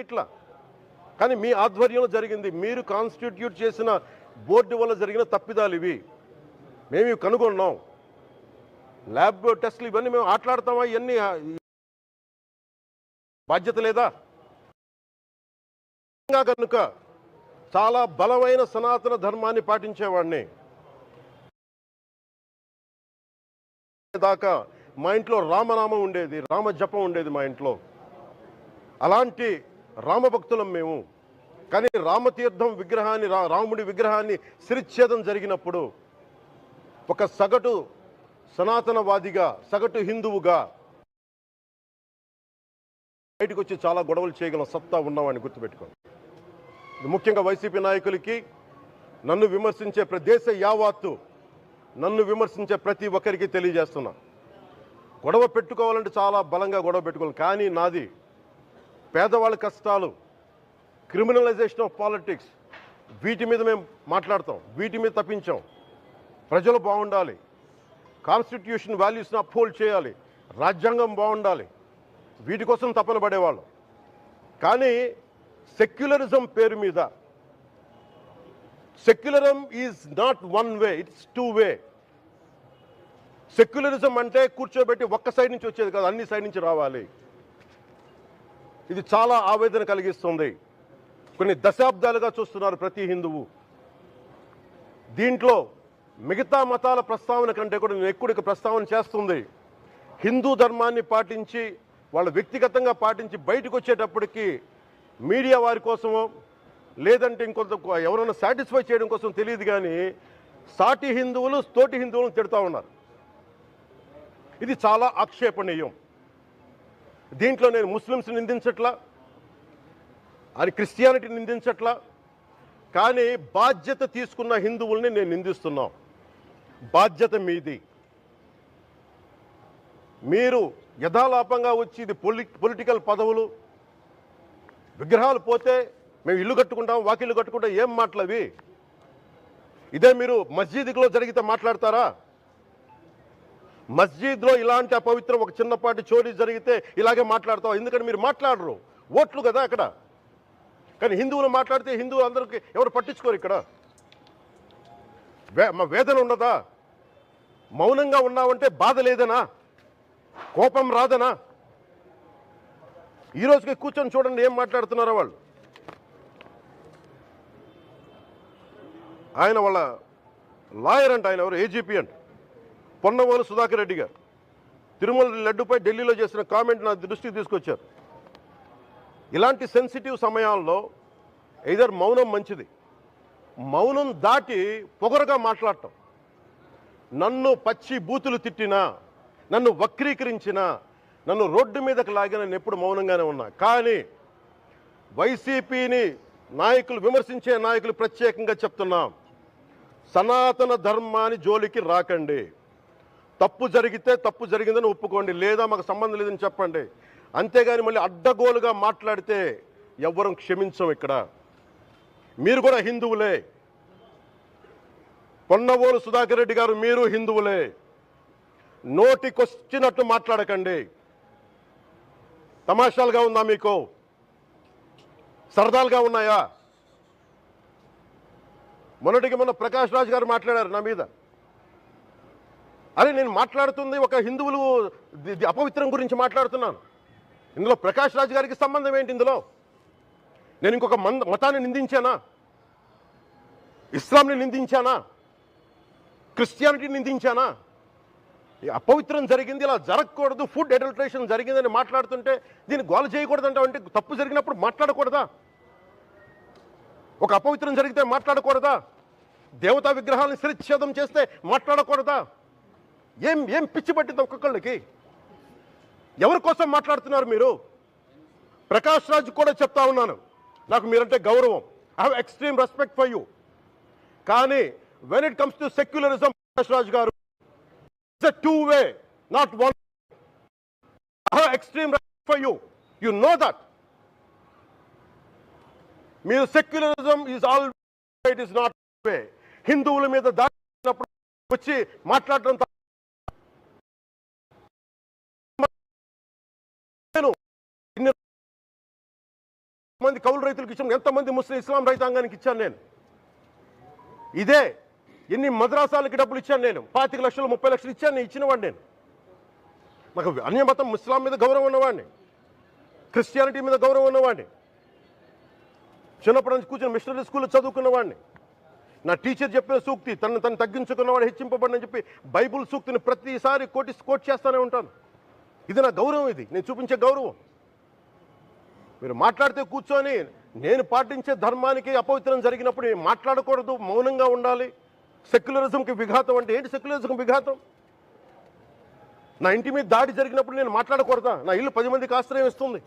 ఇట్లా కానీ మీ ఆధ్వర్యంలో జరిగింది. మీరు కాన్స్టిట్యూట్ చేసిన బోర్డు వల్ల జరిగిన తప్పిదాలు ఇవి. మేము ఇవి కనుగొన్నాం. ల్యాబ్ టెస్టులు ఇవన్నీ మేము ఆటలాడతామా? ఇవన్నీ బాధ్యత లేదా? కనుక చాలా బలమైన సనాతన ధర్మాన్ని పాటించేవాడిని. దాకా మా ఇంట్లో రామనామం ఉండేది, రామ జపం ఉండేది మా ఇంట్లో. అలాంటి రామభక్తులం మేము. కానీ రామతీర్థం విగ్రహాన్ని, రాముడి విగ్రహాన్ని శిరచ్ఛేదం జరిగినప్పుడు ఒక సగటు సనాతనవాదిగా, సగటు హిందువుగా బయటకు వచ్చి చాలా గొడవలు చేయగల సత్తా ఉన్నవాడిని గుర్తుపెట్టుకోండి. ముఖ్యంగా వైసీపీ నాయకులకి, నన్ను విమర్శించే దేశ యావత్తు నన్ను విమర్శించే ప్రతి ఒక్కరికి తెలియజేస్తున్నా, గొడవ పెట్టుకోవాలంటే చాలా బలంగా గొడవ పెట్టుకోవాలి. కానీ నాది పేదవాళ్ళ కష్టాలు, క్రిమినలైజేషన్ ఆఫ్ పాలిటిక్స్, వీటి మీద మేము మాట్లాడతాం, వీటి మీద తప్పించాం. ప్రజలు బాగుండాలి, కాన్స్టిట్యూషన్ వాల్యూస్ని అప్హోల్డ్ చేయాలి, రాజ్యాంగం బాగుండాలి, వీటి కోసం తపన పడేవాళ్ళు. కానీ సెక్యులరిజం పేరు మీద, secularism is not one way, it's two way. Secularism అంటే కూర్చోబెట్టి ఒక్క సైడ్ నుంచి వచ్చేది కాదు, అన్ని సైడ్ నుంచి రావాలి. ఇది చాలా ఆవేదన కలిగిస్తుంది. కొన్ని దశాబ్దాలుగా చూస్తున్నారు ప్రతి హిందువు. దీంట్లో మిగతా మతాల ప్రస్తావన కంటే కూడా నేను ఎక్కువ ప్రస్తావన చేస్తుంది హిందూ ధర్మాన్ని పాటించి, వాళ్ళు వ్యక్తిగతంగా పాటించి బయటకు వచ్చేటప్పటికి మీడియా వారి కోసమో లేదంటే ఇంకొంత ఎవరైనా సాటిస్ఫై చేయడం కోసం తెలియదు, కానీ సాటి హిందువులు తోటి హిందువులను తిడుతూ ఉన్నారు. ఇది చాలా ఆక్షేపణీయం. దీంట్లో నేను ముస్లిమ్స్ నిందించట్లా, అది క్రిస్టియానిటీ నిందించట్లా, కానీ బాధ్యత తీసుకున్న హిందువుల్ని నేను నిందిస్తున్నాం. బాధ్యత మీది. మీరు యథాలాపంగా వచ్చి ఇది పొలిటికల్ పదవులు, విగ్రహాలు పోతే మేము ఇల్లు కట్టుకుంటాం, వాకిళ్ళు కట్టుకుంటాం, ఏం మాటలవి? ఇదే మీరు మస్జిద్లో జరిగితే మాట్లాడతారా? మస్జిద్లో ఇలాంటి అపవిత్రం ఒక చిన్నపాటి చోరీ జరిగితే ఇలాగే మాట్లాడతాం. ఎందుకంటే మీరు మాట్లాడరు, ఓట్లు కదా అక్కడ. కానీ హిందువులు మాట్లాడితే హిందువులు అందరికీ ఎవరు పట్టించుకోరు. ఇక్కడ మా వేదన ఉండదా? మౌనంగా ఉన్నామంటే బాధ లేదనా? కోపం రాదనా? ఈ రోజుకి కూర్చొని చూడండి ఏం మాట్లాడుతున్నారో వాళ్ళు. ఆయన వాళ్ళ లాయర్ అంట, ఆయన ఎవరు, ఏజీపీ అంట, పొన్నవోలు సుధాకర్ రెడ్డి గారు తిరుమల లడ్డుపై ఢిల్లీలో చేసిన కామెంట్ నా దృష్టికి తీసుకొచ్చారు. ఇలాంటి సెన్సిటివ్ సమయాల్లో ఎయిదర్ మౌనం మంచిది, మౌనం దాటి పొగరుగా మాట్లాడటం, నన్ను పచ్చి బూతులు తిట్టినా, నన్ను వక్రీకరించినా, నన్ను రోడ్డు మీదకి లాగిన నేను ఎప్పుడు మౌనంగానే ఉన్నా. కానీ వైసీపీని నాయకులు, విమర్శించే నాయకులు ప్రత్యేకంగా చెప్తున్నాం, సనాతన ధర్మాన్ని జోలికి రాకండి. తప్పు జరిగితే తప్పు జరిగిందని ఒప్పుకోండి, లేదా మాకు సంబంధం లేదని చెప్పండి. అంతేగాని మళ్ళీ అడ్డగోలుగా మాట్లాడితే ఎవ్వరూ క్షమించం. ఇక్కడ మీరు కూడా హిందువులే. పొన్నవోలు సుధాకర్ రెడ్డి గారు, మీరు హిందువులే. నోటికొచ్చినట్టు మాట్లాడకండి. తమాషాలుగా ఉందా మీకు? సరదాలుగా ఉన్నాయా? మొన్న ప్రకాష్ రాజ్ గారు మాట్లాడారు నా మీద. అరే నేను మాట్లాడుతుంది ఒక హిందువులు అపవిత్రం గురించి మాట్లాడుతున్నాను. ఇందులో ప్రకాష్ రాజ్ గారికి సంబంధం ఏంటి? ఇందులో నేను ఇంకొక మతాన్ని నిందించానా? ఇస్లాంని నిందించానా? క్రిస్టియానిటీని నిందించానా? అపవిత్రం జరిగింది, ఇలా జరగకూడదు, ఫుడ్ అడల్టరేషన్ జరిగిందని మాట్లాడుతుంటే దీన్ని గోల చేయకూడదంటే, అంటే తప్పు జరిగినప్పుడు మాట్లాడకూడదా? ఒక అపవిత్రం జరిగితే మాట్లాడకూడదా? దేవతా విగ్రహాలను శిరచ్ఛేదం చేస్తే మాట్లాడకూడదా? ఏం పిచ్చి పట్టింది ఒక్కొక్కళ్ళకి? ఎవరి కోసం మాట్లాడుతున్నారు మీరు? ప్రకాష్ రాజ్ కూడా చెప్తా ఉన్నాను, నాకు మీరంటే గౌరవం, I have extreme respect for you. కానీ when it comes to secularism, Prakash Raj garu, it's a two way, not one. I have extreme respect for you, you know that. Mere secularism is all, it is not way. హిందువుల మీద దాడి వచ్చి మాట్లాడడం మంది కౌలు రైతులకు ఇచ్చాను, ఎంతమంది ముస్లిం ఇస్లాం రైతాంగానికి ఇచ్చాను నేను. ఇదే ఎన్ని మద్రాసాలకి డబ్బులు ఇచ్చాను నేను, 25 లక్షలు 30 లక్షలు ఇచ్చాను, నేను ఇచ్చినవాడిని. నేను నాకు అన్యమతం ఇస్లాం మీద గౌరవం ఉన్నవాడిని, క్రిస్టియానిటీ మీద గౌరవం ఉన్నవాడిని, చిన్నప్పటి నుంచి కూర్చొని మిషనరీ స్కూల్లో చదువుకున్నవాడిని. నా టీచర్ చెప్పిన సూక్తి తను తగ్గించుకున్నవాడు హెచ్చింపబడినని చెప్పి బైబుల్ సూక్తిని ప్రతిసారి కోట్ చేస్తూనే ఉంటాను. ఇది నా గౌరవం, ఇది నేను చూపించే గౌరవం. మీరు మాట్లాడితే కూర్చొని నేను పాటించే ధర్మానికి అపవిత్రం జరిగినప్పుడు నేను మాట్లాడకూడదు, మౌనంగా ఉండాలి. సెక్యులరిజంకి విఘాతం అంటే ఏంటి? సెక్యులరిజంకి విఘాతం నా ఇంటి మీద దాడి జరిగినప్పుడు నేను మాట్లాడకూడదా? నా ఇల్లు 10 మందికి ఆశ్రయం ఇస్తుంది.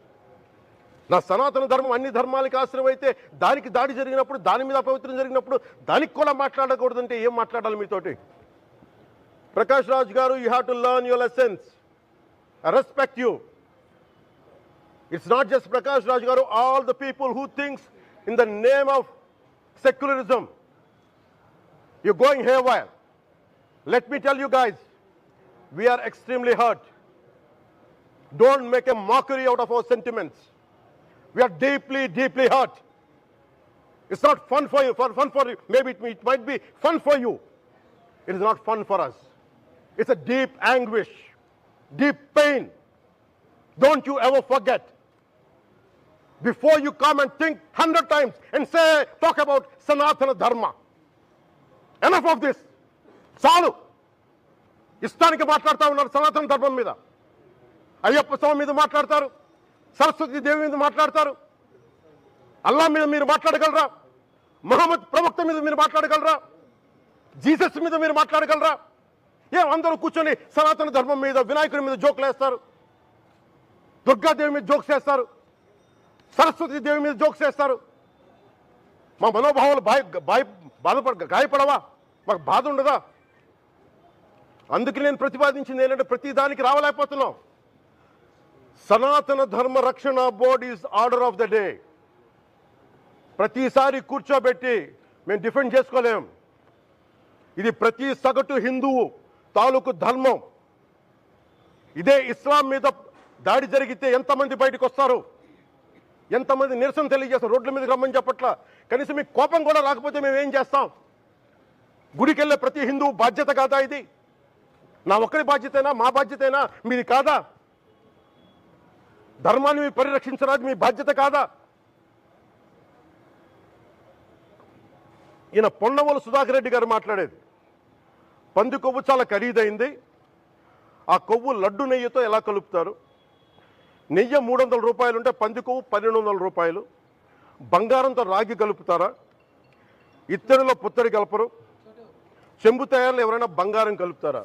నా సనాతన ధర్మం అన్ని ధర్మాలకి ఆశ్రయం అయితే దానికి దాడి జరిగినప్పుడు, దాని మీద అపవిత్రం జరిగినప్పుడు దానికి కూడా మాట్లాడకూడదంటే ఏం మాట్లాడాలి మీతోటి? ప్రకాష్ రాజ్ గారు, you have to learn your lessons. I respect you. It's not just Prakash Raj Garu, all the people who thinks in the name of secularism, you're going haywire. Let me tell you guys, we are extremely hurt. Don't make a mockery out of our sentiments. We are deeply, deeply hurt. It's not fun for you, maybe it might be fun for you. It is not fun for us. It's a deep anguish, deep pain. Don't you ever forget. Before you come and think 100 times and talk about Sanatana Dharma. Enough of this. చాలు. ఇష్టానికి మాట్లాడుతూ ఉన్నారు సనాతన ధర్మం మీద. అయ్యప్ప స్వామి మీద మాట్లాడతారు, సరస్వతి దేవి మీద మాట్లాడతారు, అల్లా మీద మీరు మాట్లాడగలరా? మహమ్మద్ ప్రవక్త మీద మీరు మాట్లాడగలరా? జీసస్ మీద మీరు మాట్లాడగలరా? అందరూ కూర్చొని సనాతన ధర్మం మీద, వినాయకుడి మీద జోకులు వేస్తారు, దుర్గాదేవి మీద జోక్స్ వేస్తారు, సరస్వతి దేవి మీద జోక్స్ వేస్తారు. మా మనోభావాలు గాయపడవా? మాకు బాధ ఉండదా? అందుకే నేను ప్రతిపాదించింది ఏంటంటే ప్రతి దానికి రావలేకపోతున్నాం. సనాతన ధర్మ రక్షణ board is order of the day. ప్రతిసారి కూర్చోబెట్టి మేము డిఫెండ్ చేసుకోలేం. ఇది ప్రతి సగటు హిందువు తాలూకు ధర్మం. ఇదే ఇస్లాం మీద దాడి జరిగితే ఎంతమంది బయటకు వస్తారు, ఎంతమంది నిరసన తెలియజేస్తారు? రోడ్ల మీదకి రమ్మని చెప్పట్లా. కనీసం మీకు కోపం కూడా రాకపోతే మేము ఏం చేస్తాం? గుడికి వెళ్ళే ప్రతి హిందువు బాధ్యత కాదా ఇది? నా ఒక్కరి బాధ్యతైనా, మా బాధ్యతైనా, మీది కాదా? ధర్మాన్ని మీరు పరిరక్షించరాదు, మీ బాధ్యత కాదా? ఈయన పొన్నవోలు సుధాకర్ రెడ్డి గారు మాట్లాడేది, పంది కొవ్వు చాలా ఖరీదైంది, ఆ కొవ్వు లడ్డు నెయ్యితో ఎలా కలుపుతారు? నెయ్యి 300 రూపాయలు ఉంటే పంది కొవ్వు 1200 రూపాయలు. బంగారంతో రాగి కలుపుతారా? ఇత్తడిలో పుత్తడి కలపరు. చెంబు తయారులో ఎవరైనా బంగారం కలుపుతారా?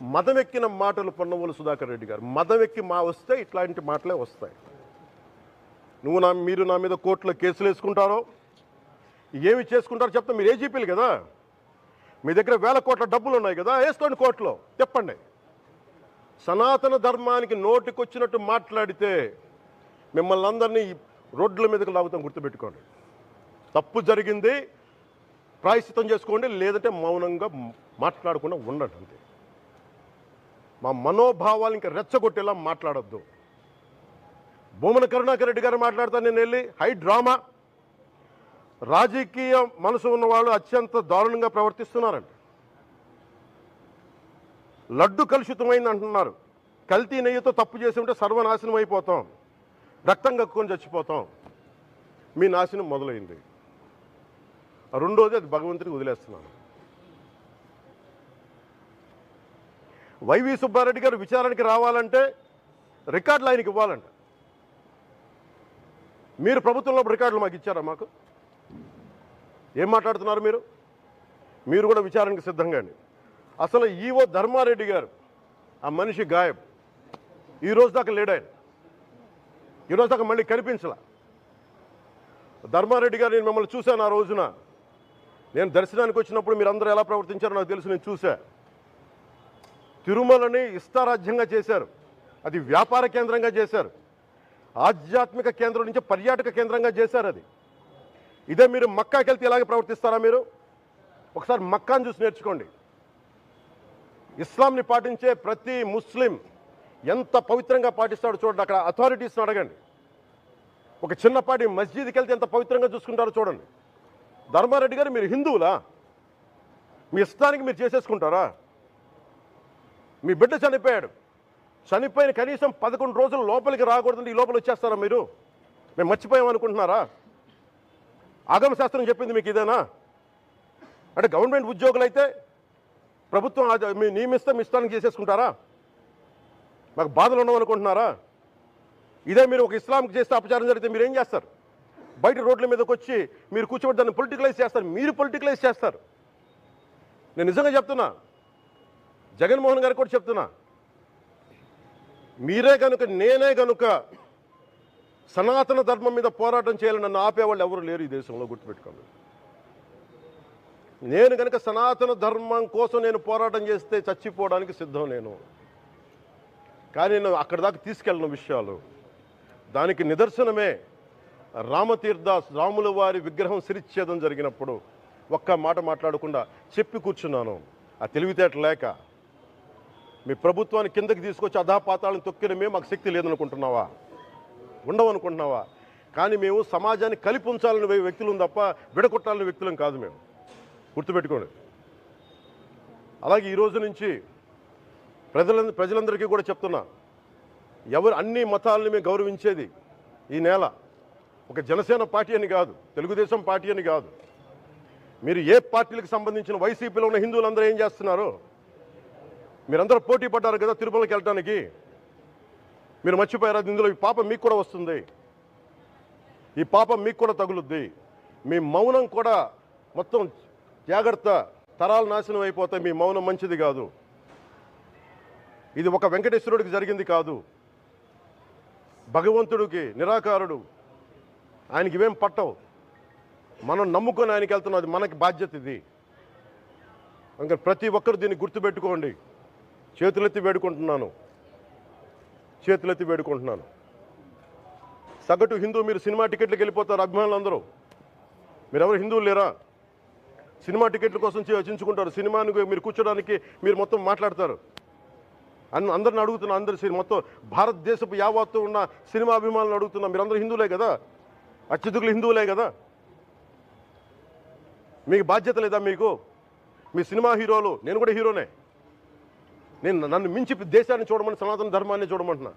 మదమెక్కిన మాటలు పొన్నవోలు సుధాకర్ రెడ్డి గారు. మదమెక్కి వస్తే ఇట్లాంటి మాటలే వస్తాయి. మీరు నా మీద కోర్టులో కేసులు వేసుకుంటారో ఏమి చేసుకుంటారో చెప్తా. మీరు ఏజీపీలు కదా, మీ దగ్గర వేల కోట్ల డబ్బులు ఉన్నాయి కదా, వేసుకోండి కోర్టులో, చెప్పండి. సనాతన ధర్మానికి నోటికొచ్చినట్టు మాట్లాడితే మిమ్మల్ని అందరినీ రోడ్ల మీదకి లాగుతాం, గుర్తుపెట్టుకోండి. తప్పు జరిగింది, ప్రాయశ్చిత్తం చేసుకోండి, లేదంటే మౌనంగా మాట్లాడకుండా ఉండండి అంతే. మా మనోభావాలు ఇంకా రెచ్చగొట్టేలా మాట్లాడొద్దు. భూమన కరుణాకర్ రెడ్డి గారు మాట్లాడతాను నేను వెళ్ళి, హై డ్రామా, రాజకీయ మనసు ఉన్న వాళ్ళు అత్యంత దారుణంగా ప్రవర్తిస్తున్నారంట. లడ్డు కలుషితమైంది అంటున్నారు. కల్తీ నెయ్యితో తప్పు చేసి ఉంటే సర్వనాశనం అయిపోతాం, రక్తం కక్కుని చచ్చిపోతాం. మీ నాశనం మొదలైంది. రెండోది అది భగవంతుడికి వదిలేస్తున్నాను. వైవి సుబ్బారెడ్డి గారు విచారణకి రావాలంటే రికార్డులు ఆయనకి ఇవ్వాలంట. మీరు ప్రభుత్వంలో రికార్డులు మాకు ఇచ్చారా? మాకు ఏం మాట్లాడుతున్నారు మీరు? మీరు కూడా విచారణకు సిద్ధంగా అండి. అసలు ఈవో ధర్మారెడ్డి గారు, ఆ మనిషి గాయం, ఈరోజు దాకా లేడు ఆయన. ఈరోజు దాకా మళ్ళీ కనిపించలా. ధర్మారెడ్డి గారు, నేను మిమ్మల్ని చూశాను ఆ రోజున. నేను దర్శనానికి వచ్చినప్పుడు మీరు అందరూ ఎలా ప్రవర్తించారో నాకు తెలుసు, నేను చూశా. తిరుమలని ఇష్టారాజ్యంగా చేశారు, అది వ్యాపార కేంద్రంగా చేశారు, ఆధ్యాత్మిక కేంద్రం నుంచి పర్యాటక కేంద్రంగా చేశారు అది. ఇదే మీరు మక్కాకి వెళ్తే ఇలాగే ప్రవర్తిస్తారా మీరు? ఒకసారి మక్కాను చూసి నేర్చుకోండి. ఇస్లాంని పాటించే ప్రతి ముస్లిం ఎంత పవిత్రంగా పాటిస్తాడో చూడండి. అక్కడ అథారిటీస్ని అడగండి. ఒక చిన్నపాటి మస్జిద్కి వెళ్తే ఎంత పవిత్రంగా చూసుకుంటారో చూడండి. ధర్మారెడ్డి గారు, మీరు హిందువులా? మీ ఇష్టానికి మీరు చేసేసుకుంటారా? మీ బిడ్డ చనిపోయాడు, చనిపోయిన కనీసం 11 రోజులు లోపలికి రాకూడదంటే ఈ లోపల వచ్చేస్తారా మీరు? మేము మర్చిపోయామనుకుంటున్నారా? ఆగమ శాస్త్రం చెప్పింది మీకు ఇదేనా? అంటే గవర్నమెంట్ ఉద్యోగులు అయితే ప్రభుత్వం మీ నియమిస్తే మీ ఇష్టానికి చేసేసుకుంటారా? మాకు బాధలు ఉండవనుకుంటున్నారా? ఇదే మీరు ఒక ఇస్లాంకి చేస్తే అపచారం జరిగితే మీరు ఏం చేస్తారు? బయట రోడ్ల మీదకి వచ్చి మీరు కూర్చోబెట్టి దాన్ని పొలిటికలైజ్ చేస్తారు. మీరు పొలిటికలైజ్ చేస్తారు. నేను నిజంగా చెప్తున్నా, జగన్మోహన్ గారికి కూడా చెప్తున్నా, మీరే కనుక నేనే కనుక సనాతన ధర్మం మీద పోరాటం చేయాలని నన్ను ఆపేవాళ్ళు ఎవరు లేరు ఈ దేశంలో, గుర్తుపెట్టుకోండి. నేను కనుక సనాతన ధర్మం కోసం నేను పోరాటం చేస్తే చచ్చిపోవడానికి సిద్ధం నేను. కానీ నేను అక్కడి దాకా తీసుకెళ్ళిన విషయాలు, దానికి నిదర్శనమే రాముల వారి విగ్రహం శిరిచ్ఛేదం జరిగినప్పుడు ఒక్క మాట మాట్లాడకుండా చెప్పి కూర్చున్నాను. ఆ తెలివితేట లేక మీ ప్రభుత్వాన్ని కిందకి తీసుకొచ్చి అధాపాతాలను తొక్కిన మాకు శక్తి లేదనుకుంటున్నావా? ఉండవనుకుంటున్నావా? కానీ మేము సమాజాన్ని కలిపి ఉంచాలని వ్యక్తులం తప్ప విడగొట్టాలని వ్యక్తులం కాదు. మేము గుర్తుపెట్టుకోండి. అలాగే ఈరోజు నుంచి ప్రజలందరికీ కూడా చెప్తున్నా, ఎవరు అన్ని మతాలని మేము గౌరవించేది ఈ నేల. ఒక జనసేన పార్టీ అని కాదు, తెలుగుదేశం పార్టీ అని కాదు. మీరు ఏ పార్టీలకు సంబంధించిన వైసీపీలో ఉన్న హిందువులందరూ ఏం చేస్తున్నారు? మీరందరూ పోటీ పడ్డారు కదా తిరుమలకి వెళ్ళడానికి. మీరు మర్చిపోయారు, ఇందులో ఈ పాపం మీకు కూడా వస్తుంది, ఈ పాపం మీకు కూడా తగులుద్ది. మీ మౌనం కూడా మొత్తం జాగ్రత్త, తరాలు నాశనం అయిపోతాయి. మీ మౌనం మంచిది కాదు. ఇది ఒక వెంకటేశ్వరుడికి జరిగింది కాదు, భగవంతుడికి, నిరాకారుడు, ఆయనకి ఇవేం పట్టవు. మనం నమ్ముకొని ఆయనకి వెళ్తున్నది మనకి బాధ్యత. ఇది ఇంకా ప్రతి ఒక్కరు దీన్ని గుర్తుపెట్టుకోండి. చేతులెత్తి వేడుకుంటున్నాను. సగటు హిందూ మీరు సినిమా టికెట్లకు వెళ్ళిపోతారు. అభిమానులు అందరూ మీరెవరు హిందువులు లేరా? సినిమా టికెట్ల కోసం చించుకుంటారు. సినిమాని మీరు కూర్చోడానికి మీరు మొత్తం మాట్లాడతారు. అందరిని అడుగుతున్నా, మొత్తం భారతదేశపు యావత్తు ఉన్న సినిమా అభిమానులను అడుగుతున్నా, మీరందరూ హిందువులే కదా? అత్యధికులు హిందువులే కదా? మీకు బాధ్యత లేదా? మీకు మీ సినిమా హీరోలు, నేను కూడా హీరోనే, నన్ను మించి దేశాన్ని చూడమని, సనాతన ధర్మాన్ని చూడమంటున్నా.